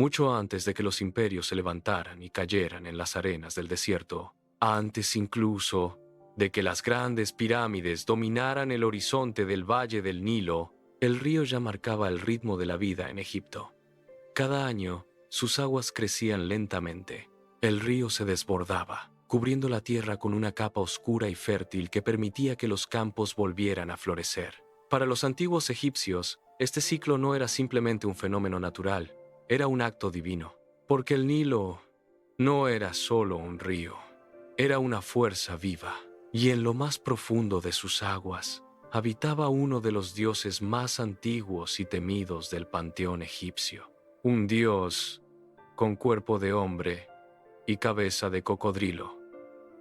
mucho antes de que los imperios se levantaran y cayeran en las arenas del desierto, antes incluso de que las grandes pirámides dominaran el horizonte del valle del Nilo, el río ya marcaba el ritmo de la vida en Egipto. Cada año, sus aguas crecían lentamente. El río se desbordaba, cubriendo la tierra con una capa oscura y fértil que permitía que los campos volvieran a florecer. Para los antiguos egipcios, este ciclo no era simplemente un fenómeno natural, era un acto divino, porque el Nilo no era solo un río, era una fuerza viva, y en lo más profundo de sus aguas habitaba uno de los dioses más antiguos y temidos del panteón egipcio, un dios con cuerpo de hombre y cabeza de cocodrilo.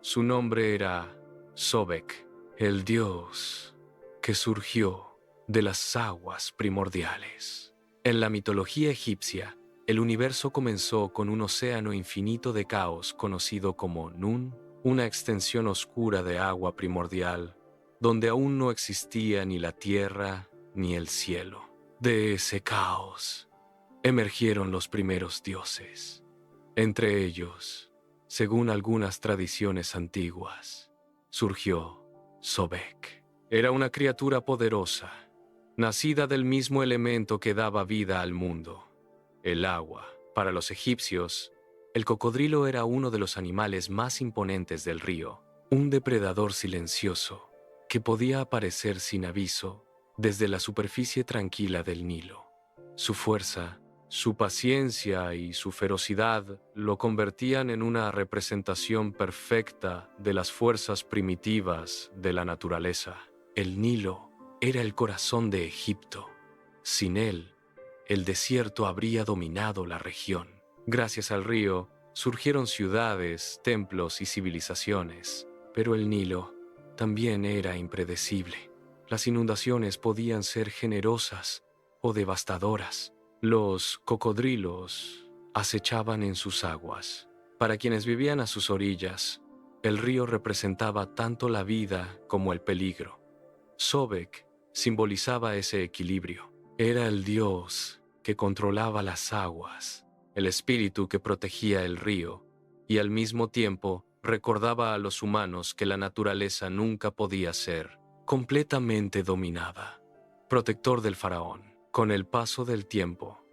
Su nombre era Sobek, el dios que surgió de las aguas primordiales. En la mitología egipcia, el universo comenzó con un océano infinito de caos conocido como Nun, una extensión oscura de agua primordial, donde aún no existía ni la tierra ni el cielo. De ese caos emergieron los primeros dioses. Entre ellos, según algunas tradiciones antiguas, surgió Sobek. Era una criatura poderosa, nacida del mismo elemento que daba vida al mundo, el agua. Para los egipcios, el cocodrilo era uno de los animales más imponentes del río, un depredador silencioso que podía aparecer sin aviso desde la superficie tranquila del Nilo. Su fuerza, su paciencia y su ferocidad lo convertían en una representación perfecta de las fuerzas primitivas de la naturaleza. El Nilo era el corazón de Egipto. Sin él, el desierto habría dominado la región. Gracias al río, surgieron ciudades, templos y civilizaciones, pero el Nilo también era impredecible. Las inundaciones podían ser generosas o devastadoras. Los cocodrilos acechaban en sus aguas. Para quienes vivían a sus orillas, el río representaba tanto la vida como el peligro. Sobek simbolizaba ese equilibrio. Era el dios que controlaba las aguas, el espíritu que protegía el río, y al mismo tiempo recordaba a los humanos que la naturaleza nunca podía ser completamente dominada. Protector del faraón. Con el paso del tiempo,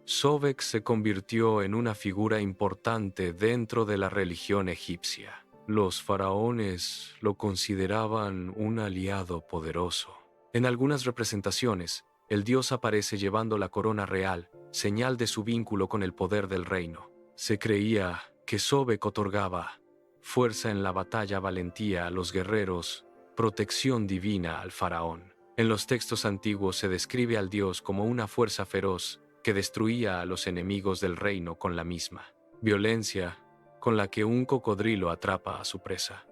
Sobek se convirtió en una figura importante dentro de la religión egipcia. Los faraones lo consideraban un aliado poderoso. En algunas representaciones, el dios aparece llevando la corona real, señal de su vínculo con el poder del reino. Se creía que Sobek otorgaba fuerza en la batalla, valentía a los guerreros, protección divina al faraón. En los textos antiguos se describe al dios como una fuerza feroz que destruía a los enemigos del reino con la misma violencia con la que un cocodrilo atrapa a su presa.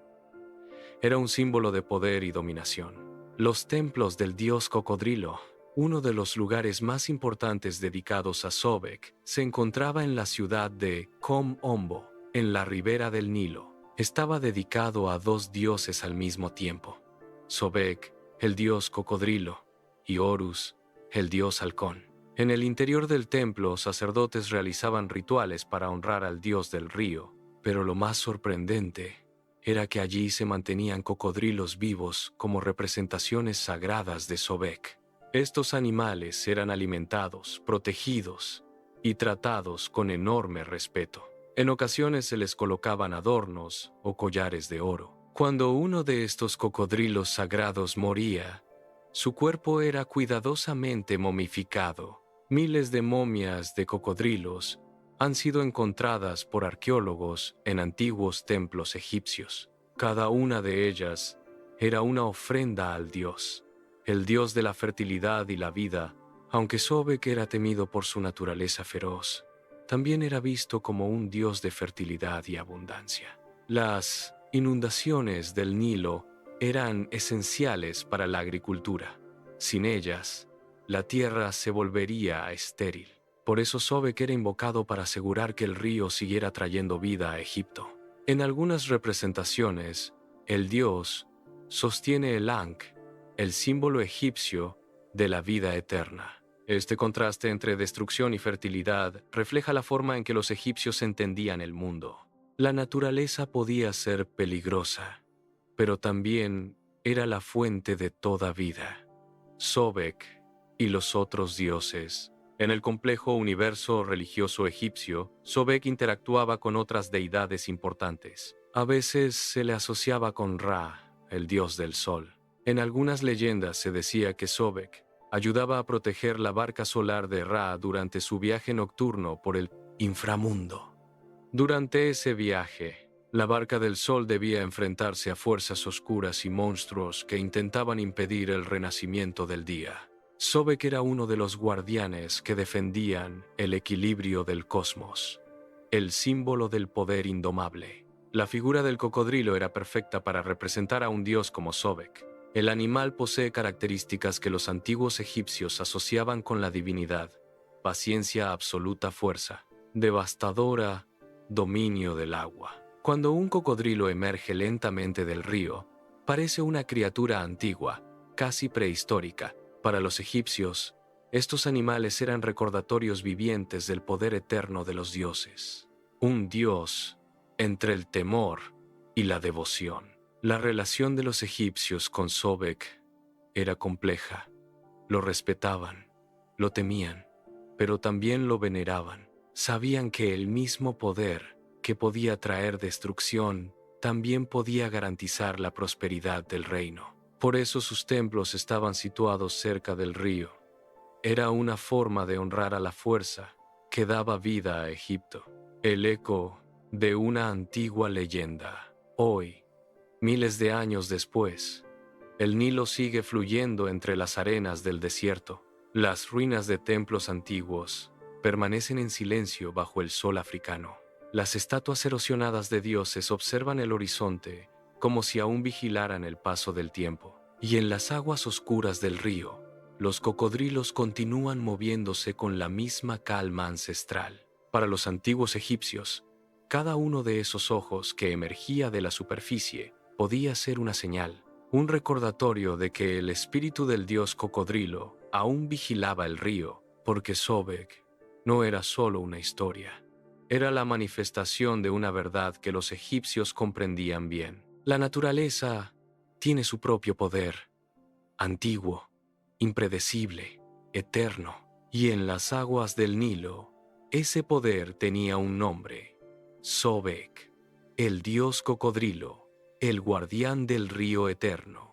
Era un símbolo de poder y dominación. Los templos del dios cocodrilo, uno de los lugares más importantes dedicados a Sobek, se encontraba en la ciudad de Kom Ombo, en la ribera del Nilo. Estaba dedicado a dos dioses al mismo tiempo: Sobek, el dios cocodrilo, y Horus, el dios halcón. En el interior del templo, sacerdotes realizaban rituales para honrar al dios del río, pero lo más sorprendente era que allí se mantenían cocodrilos vivos como representaciones sagradas de Sobek. Estos animales eran alimentados, protegidos y tratados con enorme respeto. En ocasiones se les colocaban adornos o collares de oro. Cuando uno de estos cocodrilos sagrados moría, su cuerpo era cuidadosamente momificado. Miles de momias de cocodrilos han sido encontradas por arqueólogos en antiguos templos egipcios. Cada una de ellas era una ofrenda al dios, el dios de la fertilidad y la vida. Aunque Sobek era temido por su naturaleza feroz, también era visto como un dios de fertilidad y abundancia. Las inundaciones del Nilo eran esenciales para la agricultura. Sin ellas, la tierra se volvería estéril. Por eso Sobek era invocado para asegurar que el río siguiera trayendo vida a Egipto. En algunas representaciones, el dios sostiene el Ankh, el símbolo egipcio de la vida eterna. Este contraste entre destrucción y fertilidad refleja la forma en que los egipcios entendían el mundo. La naturaleza podía ser peligrosa, pero también era la fuente de toda vida. Sobek y los otros dioses. En el complejo universo religioso egipcio, Sobek interactuaba con otras deidades importantes. A veces se le asociaba con Ra, el dios del sol. En algunas leyendas se decía que Sobek ayudaba a proteger la barca solar de Ra durante su viaje nocturno por el inframundo. Durante ese viaje, la barca del sol debía enfrentarse a fuerzas oscuras y monstruos que intentaban impedir el renacimiento del día. Sobek era uno de los guardianes que defendían el equilibrio del cosmos, el símbolo del poder indomable. La figura del cocodrilo era perfecta para representar a un dios como Sobek. El animal posee características que los antiguos egipcios asociaban con la divinidad: paciencia, absoluta fuerza, devastadora dominio del agua. Cuando un cocodrilo emerge lentamente del río, parece una criatura antigua, casi prehistórica. Para los egipcios, estos animales eran recordatorios vivientes del poder eterno de los dioses. Un dios entre el temor y la devoción. La relación de los egipcios con Sobek era compleja. Lo respetaban, lo temían, pero también lo veneraban. Sabían que el mismo poder que podía traer destrucción también podía garantizar la prosperidad del reino. Por eso sus templos estaban situados cerca del río. Era una forma de honrar a la fuerza que daba vida a Egipto. El eco de una antigua leyenda. Hoy, miles de años después, el Nilo sigue fluyendo entre las arenas del desierto. Las ruinas de templos antiguos permanecen en silencio bajo el sol africano. Las estatuas erosionadas de dioses observan el horizonte como si aún vigilaran el paso del tiempo. Y en las aguas oscuras del río, los cocodrilos continúan moviéndose con la misma calma ancestral. Para los antiguos egipcios, cada uno de esos ojos que emergía de la superficie podía ser una señal, un recordatorio de que el espíritu del dios cocodrilo aún vigilaba el río, porque Sobek no era solo una historia. Era la manifestación de una verdad que los egipcios comprendían bien. La naturaleza tiene su propio poder, antiguo, impredecible, eterno, y en las aguas del Nilo, ese poder tenía un nombre: Sobek, el dios cocodrilo, el guardián del río eterno.